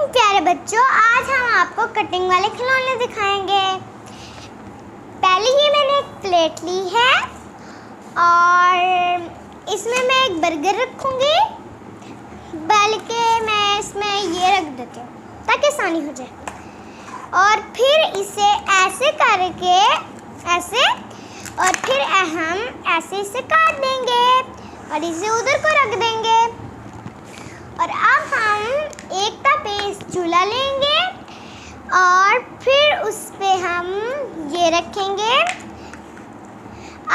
प्यारे बच्चों, आज हम आपको कटिंग वाले खिलौने दिखाएंगे। पहले ये मैंने एक प्लेट ली है और इसमें मैं एक बर्गर रखूंगी, बल्कि मैं इसमें ये रख देती हूँ ताकि आसानी हो जाए। और फिर इसे ऐसे करके ऐसे, और फिर हम ऐसे इसे काट देंगे और इसे उधर को रख देंगे। और अब हम एक तपेस चूल्हा लेंगे और फिर उस पे हम ये रखेंगे।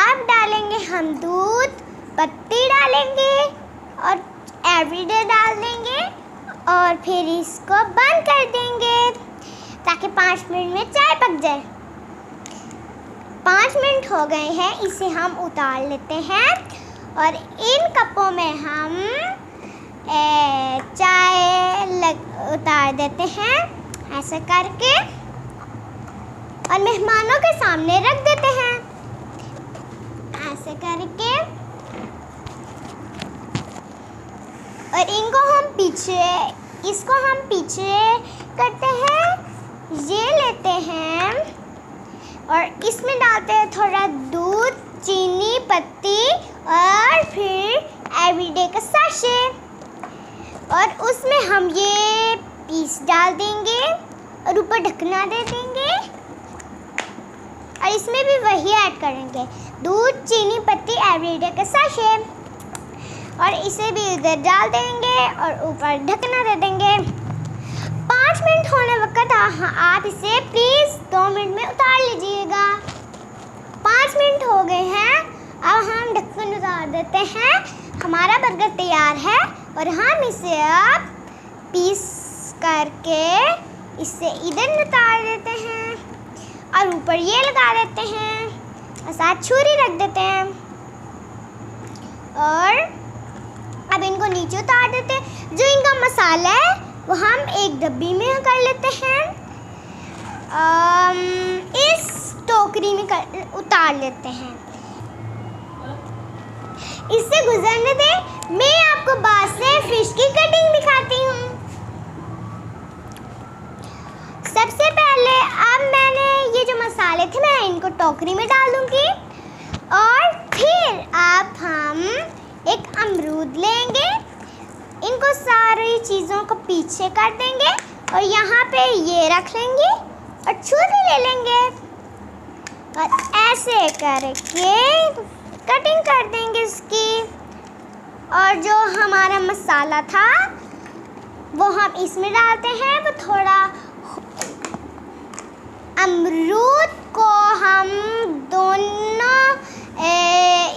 अब डालेंगे हम दूध, पत्ती डालेंगे और एवरीडे डाल देंगे और फिर इसको बंद कर देंगे ताकि 5 मिनट में चाय पक जाए। 5 मिनट हो गए हैं, इसे हम उतार लेते हैं और इन कपों में हम चाय उतार देते हैं ऐसे करके और मेहमानों के सामने रख देते हैं ऐसे करके। और इसको हम पीछे करते हैं, ये लेते हैं और इसमें डालते हैं थोड़ा दूध, चीनी, पत्ती और फिर एवरीडे का सैशे और उसमें हम ये पीस डाल देंगे और ऊपर ढकना दे देंगे और इसमें भी वही ऐड करेंगे, दूध, चीनी, पत्ती, एवरीडे का सैशे और इसे भी इधर डाल देंगे और ऊपर ढकना दे देंगे। 5 मिनट होने वक्त आप इसे प्लीज़ 2 मिनट में उतार लीजिएगा। 5 मिनट हो गए हैं, अब हम ढक्कन उतार देते हैं। हमारा बर्गर तैयार है और हम इसे अब पीस करके इसे इधर उतार देते हैं और ऊपर ये लगा देते हैं और साथ छुरी रख देते हैं और अब इनको नीचे उतार देते हैं। जो इनका मसाला है वो हम एक डब्बी में कर लेते हैं, इस टोकरी में उतार लेते हैं। इससे गुजरने दें, मैं आपको बाद से फिश की कटिंग दिखाती हूँ। सबसे पहले अब मैंने ये जो मसाले थे मैं इनको टोकरी में डाल दूँगी और फिर अब हम एक अमरूद लेंगे, इनको सारी चीज़ों को पीछे कर देंगे और यहाँ पे ये रख लेंगे और छुरी ले लेंगे और ऐसे करके कटिंग कर देंगे इसकी। और जो हमारा मसाला था वो हम इसमें डालते हैं। वो थोड़ा अमरूद को हम दोनों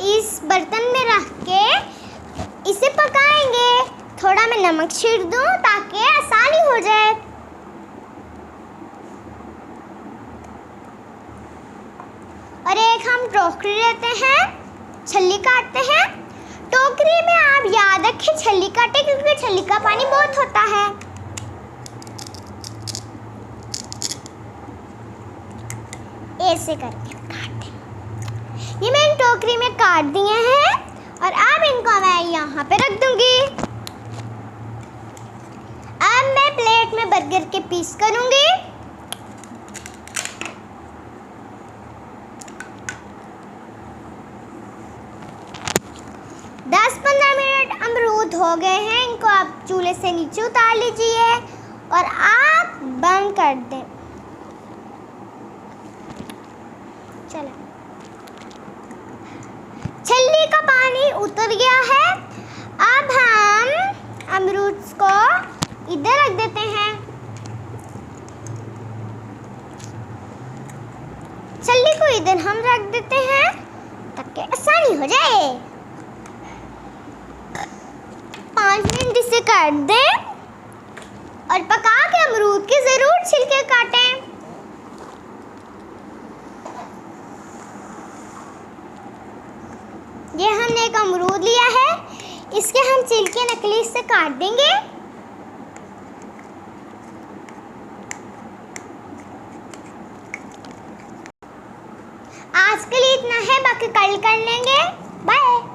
इस बर्तन में रख के इसे पकाएंगे। थोड़ा मैं नमक छिड़ दूँ ताकि आसानी हो जाए। और एक हम टोकरी लेते हैं, छल्ली काटते हैं। टोकरी में आप याद रखें छल्ली काटे क्योंकि छल्ली का पानी बहुत होता है। ऐसे करके काटते हैं। ये मैंने टोकरी में काट दिए हैं और अब इनको मैं यहाँ पे रख दूंगी। अब मैं प्लेट में बर्गर के पीस करूंगी। अमरूद हो गए हैं, इनको आप चूल्हे से नीचे उतार लीजिए और आप बंद कर दें। चलो, छल्ली का पानी उतर गया है। अब हम अमरूद को इधर रख देते हैं, छल्ली को इधर हम रख देते हैं ताकि आसानी हो जाए। 5 मिनट इसे काट दें और पका के अमरूद के ज़रूर छिलके काटें। ये हमने एक अमरूद लिया है, इसके हम छिलके नकली से काट देंगे। आज के लिए इतना है, बाकी कल कर लेंगे। बाय।